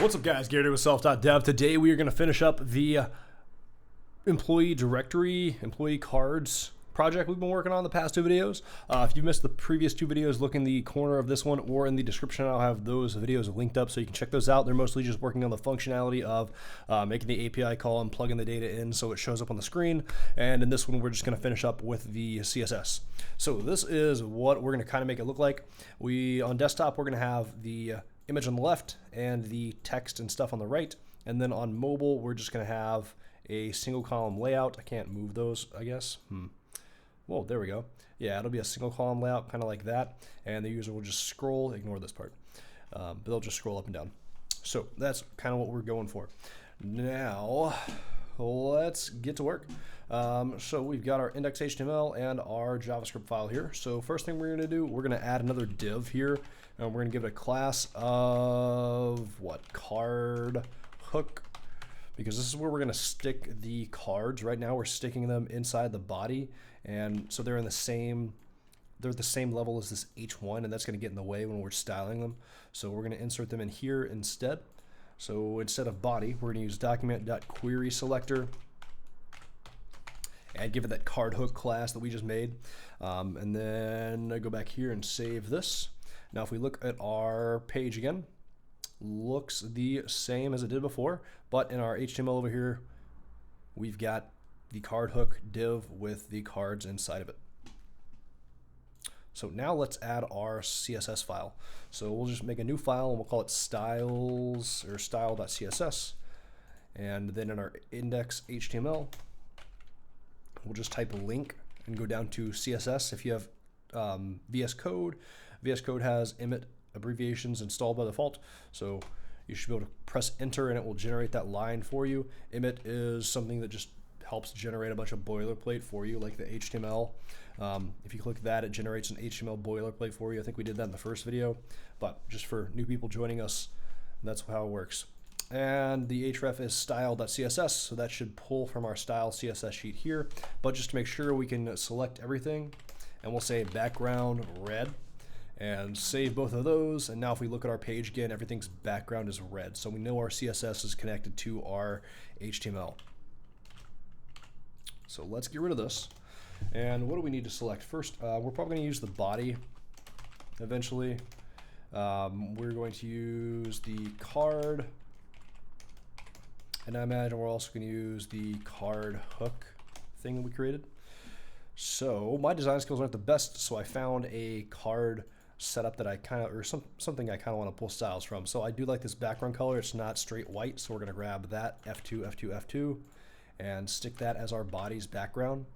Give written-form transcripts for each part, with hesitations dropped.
What's up, guys? Gary with self.dev. Today we are going to finish up the employee directory, employee cards project we've been working on the past two videos. If you missed the previous two videos, look in the corner of this one or in the description. I'll have those videos linked up so you can check those out. They're mostly just working on the functionality of making the API call and plugging the data in so it shows up on the screen. And in this one, we're just going to finish up with the CSS. So this is what we're going to kind of make it look like. On desktop, we're going to have the image on the left and the text and stuff on the right. And then on mobile, we're just going to have a single column layout. I can't move those, I guess. Whoa, there we go. Yeah, it'll be a single column layout, kind of like that. And the user will just scroll, ignore this part. But they'll just scroll up and down. So that's kind of what we're going for. Now, let's get to work. So we've got our index.html and our JavaScript file here. So first thing we're going to do, we're going to add another div here. And we're going to give it a class of, card hook. Because this is where we're going to stick the cards. Right now we're sticking them inside the body. And so they're at the same level as this H1, and that's going to get in the way when we're styling them. So we're going to insert them in here instead. So instead of body, we're going to use document.querySelector and give it that card hook class that we just made. And then I go back here and save this. Now if we look at our page again, looks the same as it did before, but in our HTML over here, we've got the card hook div with the cards inside of it. So now let's add our CSS file. So we'll just make a new file and we'll call it styles or style.css. And then in our index.html, we'll just type a link and go down to CSS. If you have VS Code, VS Code has emit abbreviations installed by default. So you should be able to press enter and it will generate that line for you. Emit is something that just helps generate a bunch of boilerplate for you, like the HTML. If you click that, it generates an HTML boilerplate for you. I think we did that in the first video, but just for new people joining us, that's how it works. And the href is style.css, so that should pull from our style CSS sheet here. But just to make sure, we can select everything, and we'll say background red, and save both of those. And now if we look at our page again, everything's background is red, so we know our CSS is connected to our HTML. So let's get rid of this. And what do we need to select? First, we're probably going to use the body eventually. We're going to use the card. And I imagine we're also going to use the card hook thing that we created. So my design skills aren't the best, so I found a card setup that I kind of, or something I kind of want to pull styles from. So I do like this background color. It's not straight white, so we're going to grab that, F2, F2, F2. And stick that as our body's background.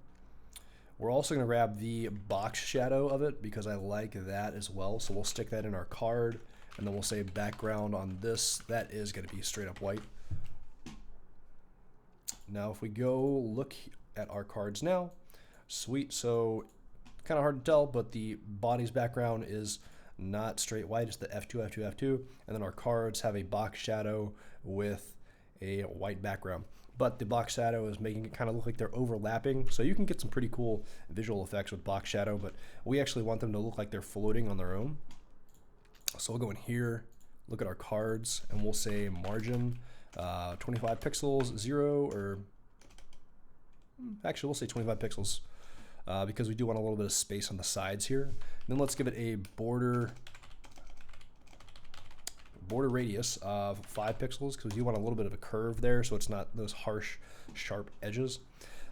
We're also going to grab the box shadow of it because I like that as well. So we'll stick that in our card, and then we'll say background on this. That is going to be straight up white. Now if we go look at our cards now, sweet. So kind of hard to tell, but the body's background is not straight white. It's the F2, F2, F2. And then our cards have a box shadow with a white background. But the box shadow is making it kind of look like they're overlapping. So you can get some pretty cool visual effects with box shadow, but we actually want them to look like they're floating on their own. So we'll go in here, look at our cards, and we'll say margin 25 pixels, 0, or actually we'll say 25 pixels because we do want a little bit of space on the sides here. And then let's give it a border radius of 5 pixels because you want a little bit of a curve there so it's not those harsh, sharp edges.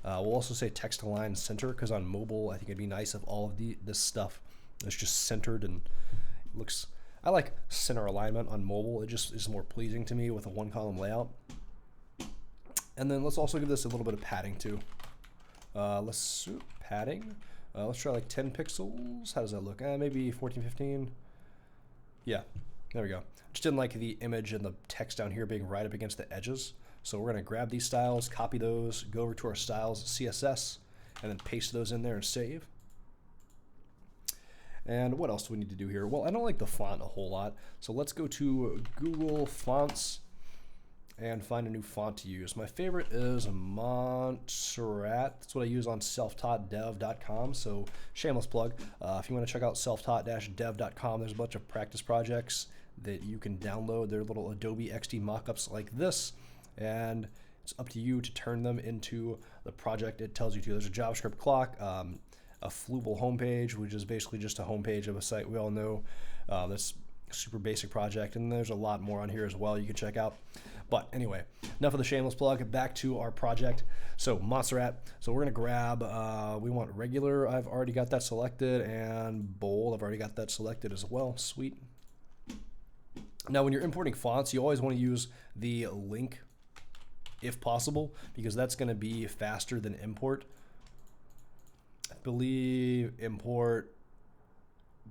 We'll also say text align center because on mobile I think it'd be nice if all of this stuff is just centered and looks. I like center alignment on mobile. It just is more pleasing to me with a one column layout. And then let's also give this a little bit of padding too. Let's try like 10 pixels. How does that look? Maybe 14, 15. Yeah. There we go. Just didn't like the image and the text down here being right up against the edges. So we're going to grab these styles, copy those, go over to our styles CSS, and then paste those in there and save. And what else do we need to do here? Well, I don't like the font a whole lot. So let's go to Google Fonts and find a new font to use. My favorite is Montserrat. That's what I use on selftaught-dev.com. So shameless plug. If you want to check out selftaught-dev.com, there's a bunch of practice projects that you can download their little Adobe XD mockups like this, and it's up to you to turn them into the project it tells you to. There's a JavaScript clock, a Flubel homepage, which is basically just a homepage of a site we all know. That's a super basic project, and there's a lot more on here as well you can check out. But anyway, enough of the shameless plug. Back to our project. So Montserrat. So we're gonna grab. We want regular. I've already got that selected, and bold. I've already got that selected as well. Sweet. Now, when you're importing fonts, you always want to use the link, if possible, because that's going to be faster than import. I believe import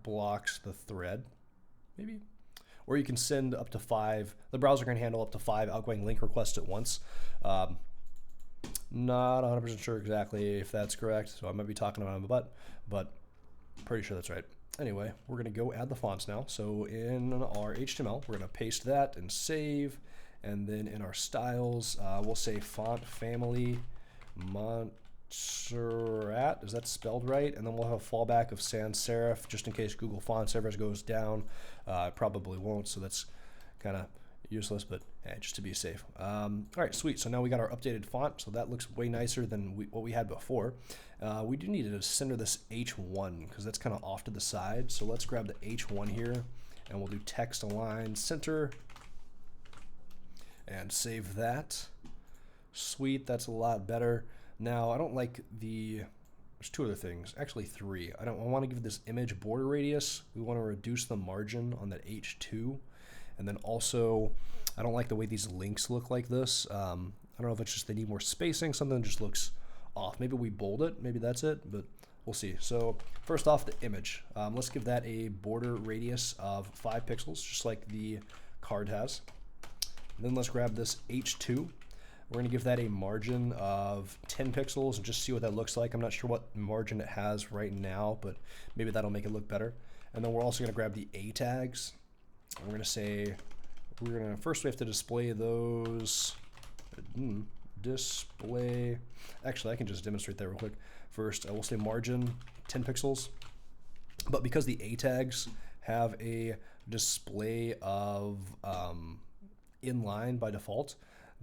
blocks the thread, maybe. Or you can send up to 5. The browser can handle up to 5 outgoing link requests at once. Not 100% sure exactly if that's correct, so I might be talking about my butt, but pretty sure that's right. Anyway, we're going to go add the fonts now. So in our HTML, we're going to paste that and save. And then in our styles, we'll say font family Montserrat. Is that spelled right? And then we'll have a fallback of sans serif just in case Google Font Servers goes down. It probably won't, so that's kind of useless, but hey, just to be safe. All right, sweet. So now we got our updated font, so that looks way nicer than what we had before. We do need to center this H1 because that's kind of off to the side. So let's grab the H1 here, and we'll do text align center, and save that. Sweet, that's a lot better. Now I don't like there's 2 other things, actually 3. I want to give this image border radius. We want to reduce the margin on that H2. And then also, I don't like the way these links look like this. I don't know if it's just they need more spacing, something just looks off. Maybe we bold it, maybe that's it, but we'll see. So first off, the image. Let's give that a border radius of 5 pixels, just like the card has. And then let's grab this H2. We're going to give that a margin of 10 pixels and just see what that looks like. I'm not sure what margin it has right now, but maybe that'll make it look better. And then we're also going to grab the A tags. We're going to say, first we have to display those, actually I can just demonstrate that real quick. First, we'll say margin 10 pixels, but because the A tags have a display of inline by default,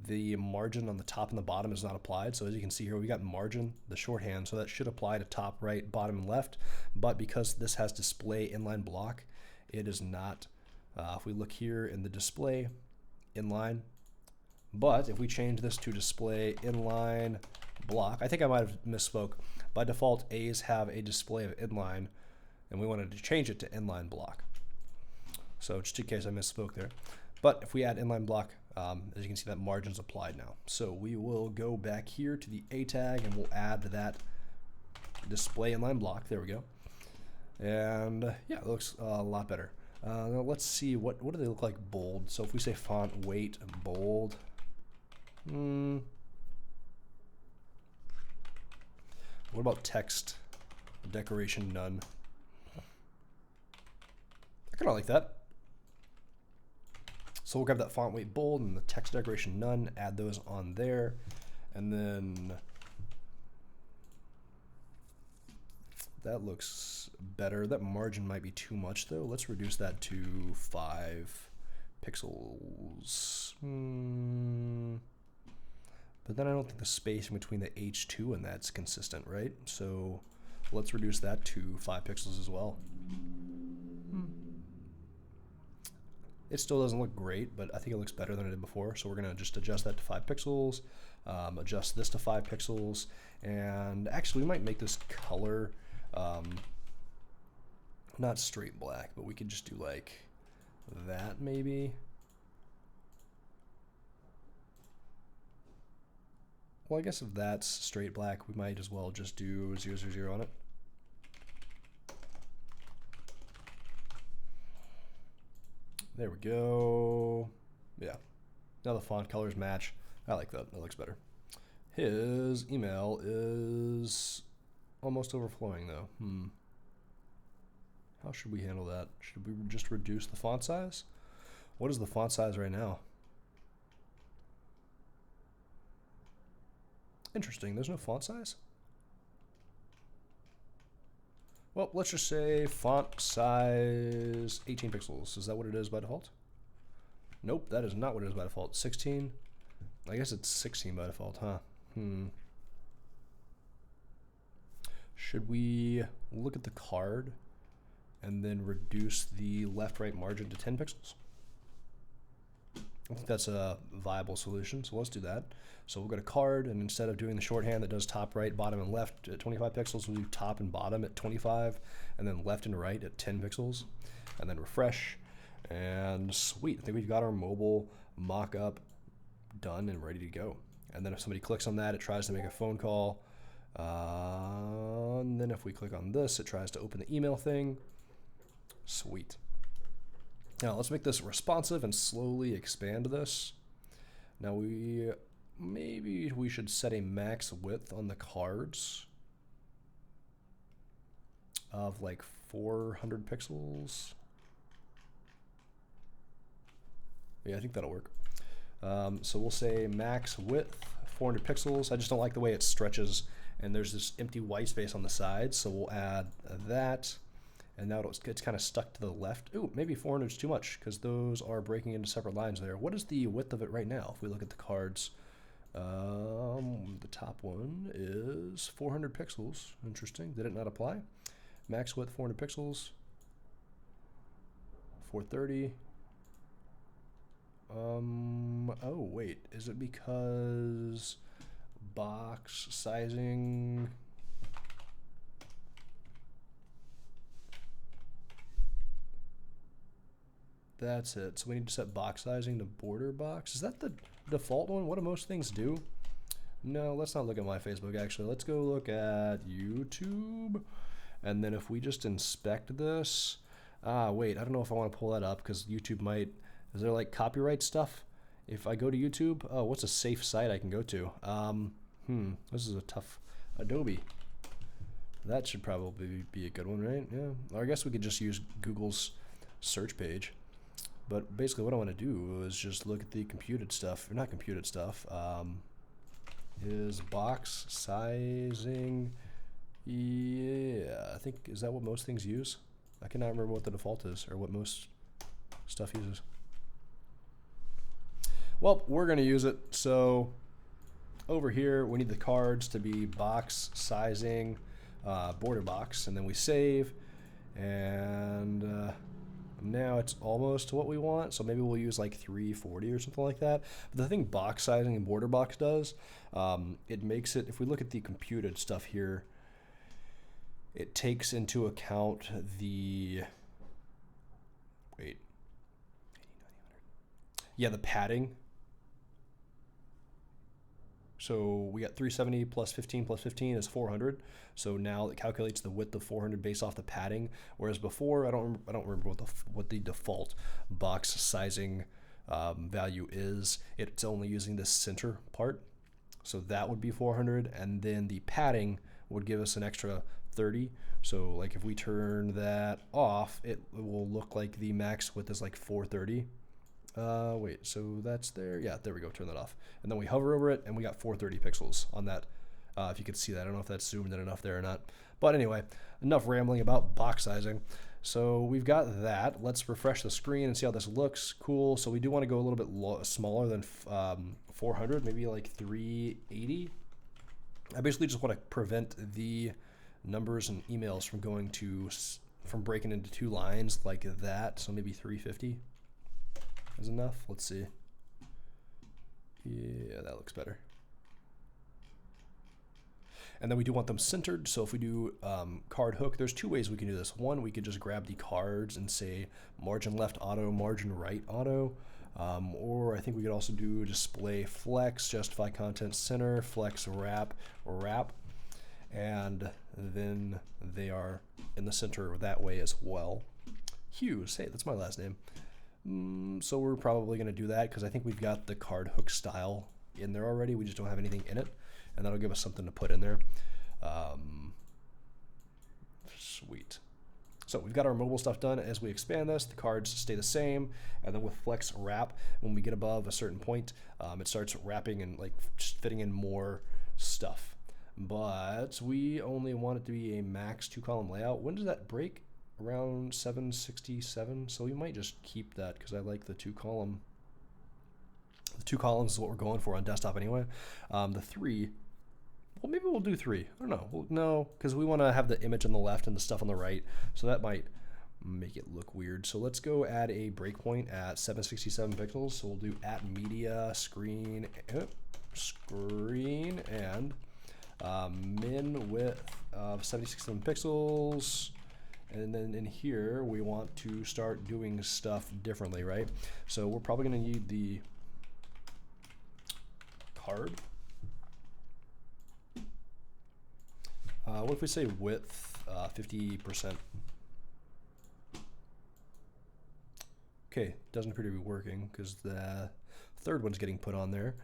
the margin on the top and the bottom is not applied. So as you can see here, we got margin, the shorthand, so that should apply to top, right, bottom, and left. But because this has display inline block, it is not. If we look here in the display, inline, but if we change this to display inline block, I think I might have misspoke. By default, A's have a display of inline, and we wanted to change it to inline block. So just in case I misspoke there. But if we add inline block, as you can see, that margin's applied now. So we will go back here to the A tag, and we'll add that display inline block. There we go. And yeah, it looks a lot better. Now let's see, what do they look like bold? So if we say font weight bold, what about text decoration none? I kind of like that. So we'll grab that font weight bold and the text decoration none, add those on there, and then that looks better. That margin might be too much though. Let's reduce that to 5 pixels. But then I don't think the spacing between the H2 and that's consistent, right? So let's reduce that to 5 pixels as well. It still doesn't look great, but I think it looks better than it did before. So we're gonna just adjust that to 5 pixels, adjust this to 5 pixels, and actually we might make this color not straight black, but we could just do like that maybe. Well, I guess if that's straight black, we might as well just do 000 on it. There we go. Yeah. Now the font colors match. I like that. That looks better. His email is almost overflowing though. How should we handle that? Should we just reduce the font size? What is the font size right now? Interesting. There's no font size? Well, let's just say font size 18 pixels. Is that what it is by default? Nope, that is not what it is by default. 16. I guess it's 16 by default, huh? Should we look at the card and then reduce the left-right margin to 10 pixels? I think that's a viable solution, so let's do that. So we'll go to card, and instead of doing the shorthand that does top, right, bottom, and left at 25 pixels, we'll do top and bottom at 25, and then left and right at 10 pixels, and then refresh, and sweet. I think we've got our mobile mock-up done and ready to go. And then if somebody clicks on that, it tries to make a phone call, and then if we click on this, it tries to open the email thing. Sweet. Now let's make this responsive and slowly expand this. Now maybe we should set a max width on the cards of like 400 pixels. Yeah, I think that'll work. So we'll say max width 400 pixels. I just don't like the way it stretches and there's this empty white space on the side, so we'll add that. And now it's kind of stuck to the left. Ooh, maybe 400 is too much because those are breaking into separate lines there. What is the width of it right now? If we look at the cards, the top one is 400 pixels. Interesting. Did it not apply? Max width 400 pixels. 430. Oh wait, is it because box sizing? That's it. So we need to set box sizing to border box. Is that the default one? What do most things do? No, let's not look at my Facebook actually. Let's go look at YouTube. And then if we just inspect this, wait, I don't know if I want to pull that up because YouTube might, is there like copyright stuff? If I go to YouTube, oh, what's a safe site I can go to? This is a tough Adobe. That should probably be a good one, right? Yeah, or I guess we could just use Google's search page. But basically what I want to do is just look at the computed stuff, or not computed stuff, is box sizing. Yeah, I think, is that what most things use? I cannot remember what the default is or what most stuff uses. Well, we're going to use it. So over here, we need the cards to be box sizing, border box, and then we save, and now it's almost to what we want, so maybe we'll use like 340 or something like that. But the thing box sizing and border box does, it makes it, if we look at the computed stuff here, it takes into account the, wait, yeah, the padding. So we got 370 plus 15 is 400. So now it calculates the width of 400 based off the padding. Whereas before, I don't remember what the default box sizing value is. It's only using the center part. So that would be 400, and then the padding would give us an extra 30. So like if we turn that off, it will look like the max width is like 430. Wait, so that's there. Yeah, there we go. Turn that off. And then we hover over it and we got 430 pixels on that. If you could see that, I don't know if that's zoomed in enough there or not. But anyway, enough rambling about box sizing. So we've got that. Let's refresh the screen and see how this looks. Cool. So we do want to go a little bit smaller than 400, maybe like 380. I basically just want to prevent the numbers and emails from breaking into two lines like that. So maybe 350. Is enough. Let's see. Yeah, that looks better. And then we do want them centered. So if we do card hook, there's two ways we can do this. One, we could just grab the cards and say margin left auto, margin right auto. Or I think we could also do display flex, justify content center, flex wrap, wrap. And then they are in the center that way as well. Hughes, hey, that's my last name. So we're probably going to do that because I think we've got the card hook style in there already. We just don't have anything in it, and that'll give us something to put in there. Sweet. So we've got our mobile stuff done. As we expand this, the cards stay the same, and then with flex wrap, when we get above a certain point, it starts wrapping and like just fitting in more stuff. but we only want it to be a max 2-column layout. When does that break? Around 767. So we might just keep that because I like the 2-column. The 2 columns is what we're going for on desktop anyway. The 3, well, maybe we'll do 3. I don't know. No, because we want to have the image on the left and the stuff on the right. So that might make it look weird. So let's go add a breakpoint at 767 pixels. So we'll do at media screen and min width of 767 pixels. And then in here, we want to start doing stuff differently, right? So we're probably going to need the card. What if we say width 50%? Okay, doesn't appear to be working because the third one's getting put on there.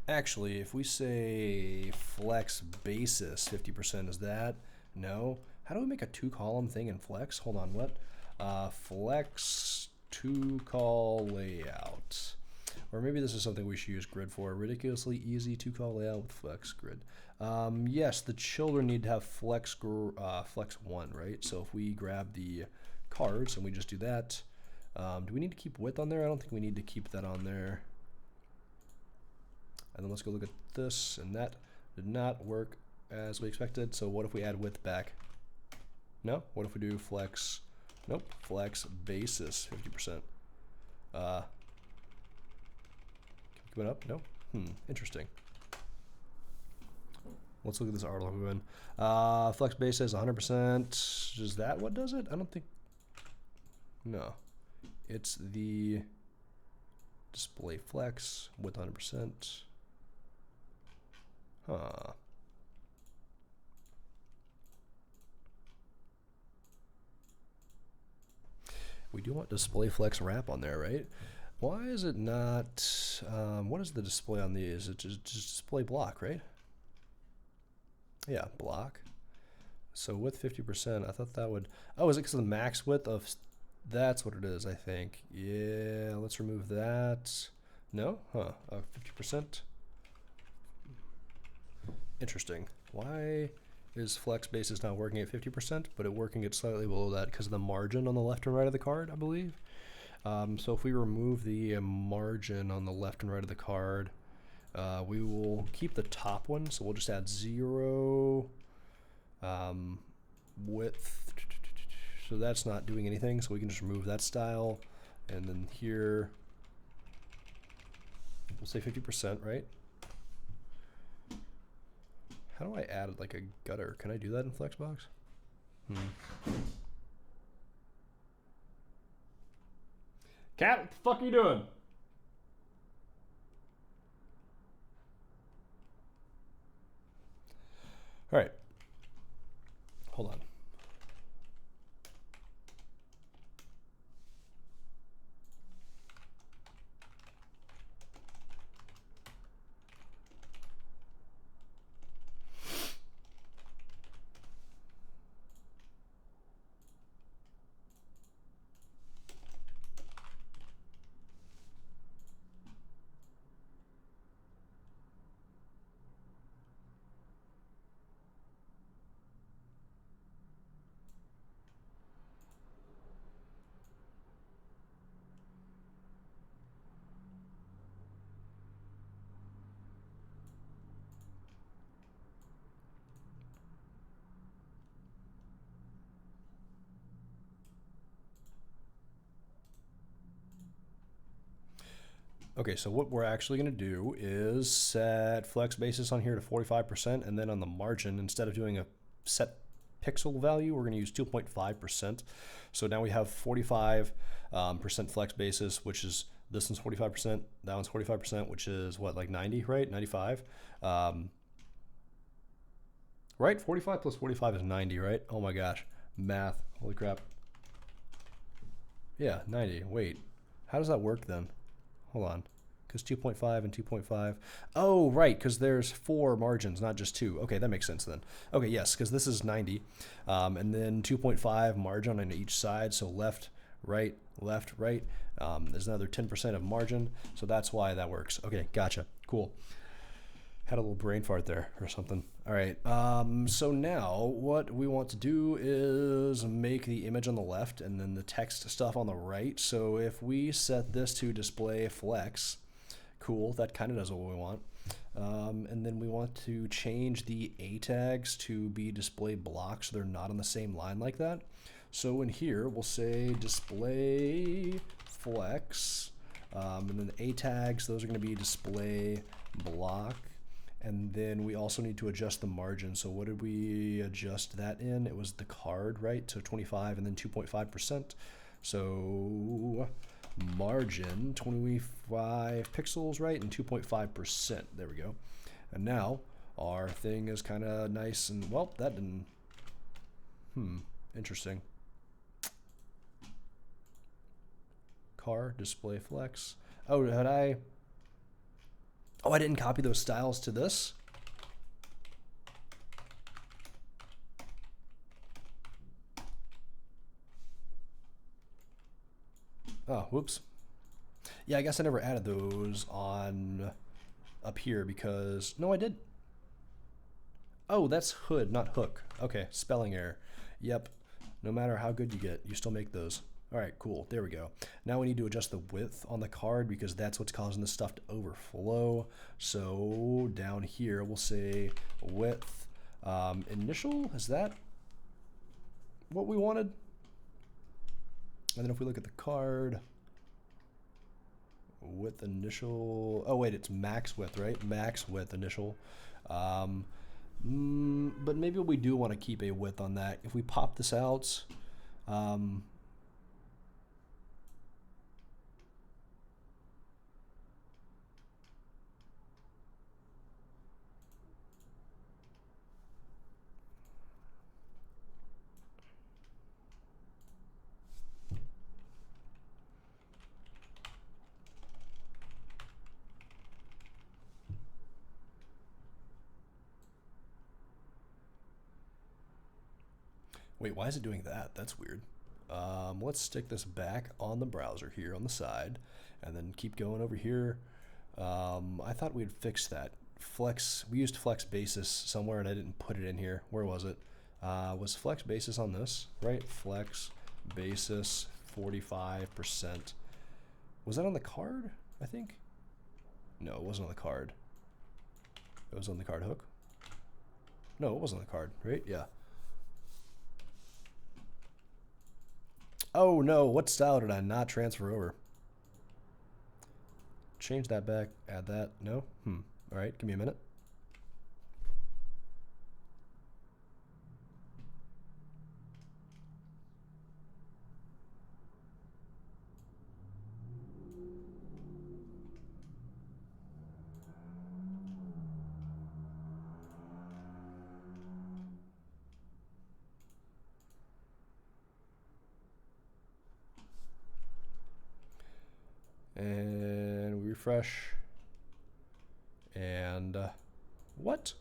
Actually, if we say flex basis 50%, is that? No. How do we make a 2-column thing in flex? Hold on, what? Flex 2-call layout. Or maybe this is something we should use grid for. Ridiculously easy 2-call layout with flex grid. Yes, the children need to have flex 1, right? So if we grab the cards and we just do that, do we need to keep width on there? I don't think we need to keep that on there. And then let's go look at this, and that did not work as we expected. So what if we add width back? No? What if we do flex? Nope. Flex basis 50%. Keep it up? No? Interesting. Let's look at this article again. Flex basis 100%. Is that what does it? I don't think. No. It's the display flex with 100%. Huh. We do want display flex wrap on there, right? Why is it not, what is the display on these? Is it just display block, right? Yeah, block. So with 50%, I thought that would, oh, is it because of the max width of, that's what it is, I think. Yeah, let's remove that. No? Huh, 50%. Interesting. Why is flex basis not working at 50%, but it working at slightly below that because of the margin on the left and right of the card, I believe? So if we remove the margin on the left and right of the card, we will keep the top one. So we'll just add 0 width. So that's not doing anything. So we can just remove that style. And then here, we'll say 50%, right? How do I add like a gutter? Can I do that in Flexbox? Cat, what the fuck are you doing? All right. Hold on. Okay, so what we're actually going to do is set flex basis on here to 45%, and then on the margin, instead of doing a set pixel value, we're going to use 2.5%. So now we have 45% flex basis, which is this one's 45%, that one's 45%, which is what, like 90, right? 95. Right? 45 plus 45 is 90, right? Oh my gosh. Math. Holy crap. Yeah, 90. Wait. How does that work then? Hold on. Because 2.5 and 2.5. Oh, right, because there's 4 margins, not just 2. Okay, that makes sense then. Okay, yes, because this is 90. And then 2.5 margin on each side, so left, right, left, right. There's another 10% of margin, so that's why that works. Okay, gotcha. Cool. Had a little brain fart there or something. All right, so now what we want to do is make the image on the left and then the text stuff on the right. So if we set this to display flex, cool, that kind of does what we want. And then we want to change the A tags to be display blocks so they're not on the same line like that. So in here, we'll say display flex, and then the A tags, those are going to be display block. And then we also need to adjust the margin. So what did we adjust that in? It was the card, right? So 25 and then 2.5%. So margin 25 pixels, right? And 2.5%. There we go. And now our thing is kind of nice and, well, that didn't, interesting. Car, display flex. Oh, I didn't copy those styles to this. Oh, whoops. Yeah, I guess I never added those on up here because, no, I did. Oh, that's hood, not hook. Okay, spelling error. Yep, no matter how good you get, you still make those. All right, cool, there we go. Now we need to adjust the width on the card because that's what's causing this stuff to overflow. So down here, we'll say width initial, is that what we wanted? And then if we look at the card, width initial, oh wait, it's max width, right? Max width initial. But maybe we do want to keep a width on that. If we pop this out, wait, why is it doing that? That's weird. Let's stick this back on the browser here on the side and then keep going over here. I thought we'd fix that. Flex, we used flex basis somewhere and I didn't put it in here. Where was it? Was flex basis on this, right? Flex basis 45%. Was that on the card, I think? No, it wasn't on the card. It was on the card hook. No, it wasn't on the card, right? Yeah. Oh no, what style did I not transfer over? Change that back, add that, no? All right, give me a minute. And we refresh. And what?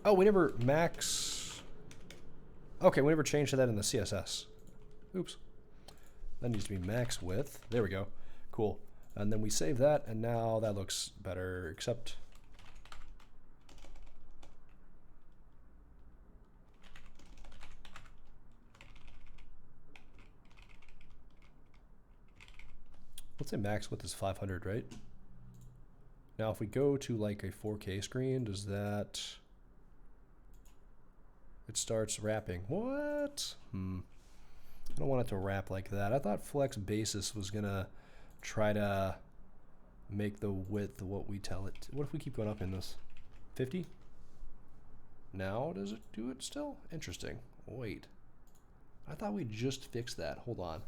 Oh, we never max. Okay, we never changed that in the CSS. Oops. That needs to be max width. There we go. Cool. And then we save that, and now that looks better, except let's say max width is 500, right? Now, if we go to like a 4K screen, does that... It starts wrapping. What? I don't want it to wrap like that. I thought flex basis was gonna try to make the width what we tell it. What if we keep going up in this? 50? Now does it do it still? Interesting. Wait. I thought we just fixed that. Hold on.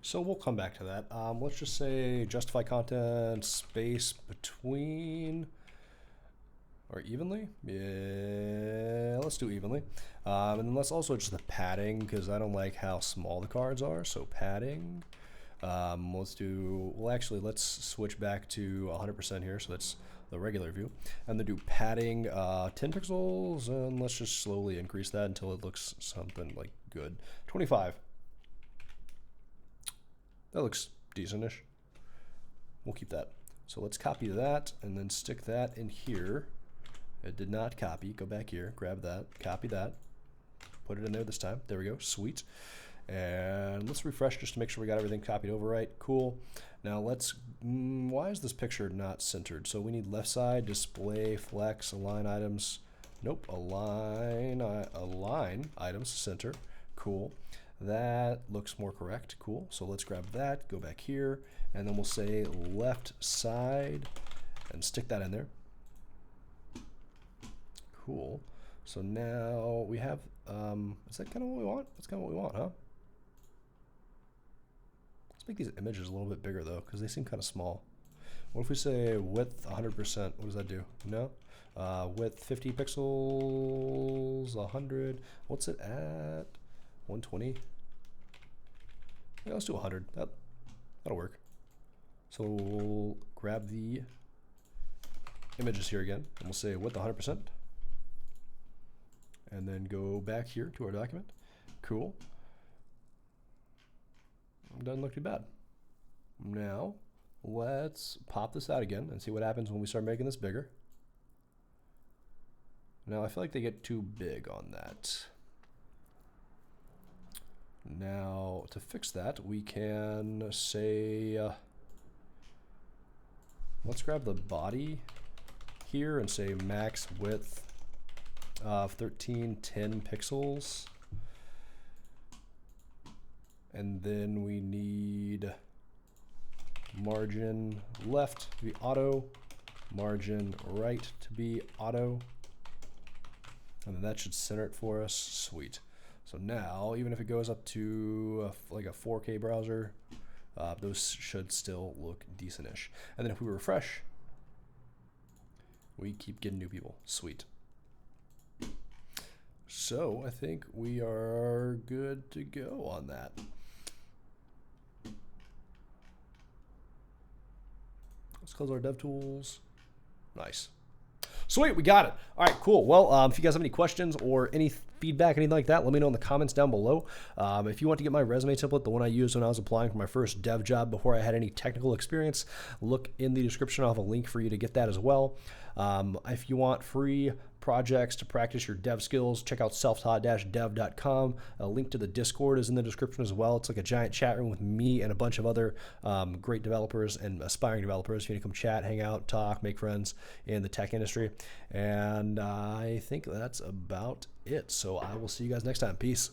So we'll come back to that. Let's just say justify content space between, or evenly. Yeah, let's do evenly. And then let's also just the padding, because I don't like how small the cards are. So padding. Let's do, well, actually, let's switch back to 100% here. So that's the regular view. And then do padding 10 pixels. And let's just slowly increase that until it looks something like good. 25. That looks decent-ish. We'll keep that. So let's copy that and then stick that in here. It did not copy. Go back here, grab that, copy that, put it in there this time. There we go, sweet. And let's refresh just to make sure we got everything copied over right. Cool. Now let's, why is this picture not centered? So we need left side, display, flex, align items. Nope, align items, center. Cool. That looks more correct. Cool. So let's grab that, go back here, and then we'll say left side and stick that in there. Cool. So now we have, is that kind of what we want? That's kind of what we want, huh? Let's make these images a little bit bigger though, because they seem kind of small. What if we say width 100%? What does that do? No? Width 50 pixels, 100. What's it at? 120. Yeah, let's do 100. That'll work. So we'll grab the images here again, and we'll say width 100%. And then go back here to our document. Cool. Doesn't look too bad. Now, let's pop this out again and see what happens when we start making this bigger. Now, I feel like they get too big on that. Now, to fix that, we can say, let's grab the body here and say max width of 1310 pixels. And then we need margin left to be auto, margin right to be auto. And then that should center it for us. Sweet. So now, even if it goes up to like a 4K browser, those should still look decent-ish. And then if we refresh, we keep getting new people. Sweet. So I think we are good to go on that. Let's close our DevTools. Nice. Sweet, we got it. All right, cool. Well, if you guys have any questions or any feedback, anything like that, let me know in the comments down below. If you want to get my resume template, the one I used when I was applying for my first dev job before I had any technical experience, look in the description. I'll have a link for you to get that as well. If you want free projects to practice your dev skills, check out selftaught-dev.com. A link to the Discord is in the description as well. It's like a giant chat room with me and a bunch of other great developers and aspiring developers. If you want to come chat, hang out, talk, make friends in the tech industry. And I think that's about it. So I will see you guys next time. Peace.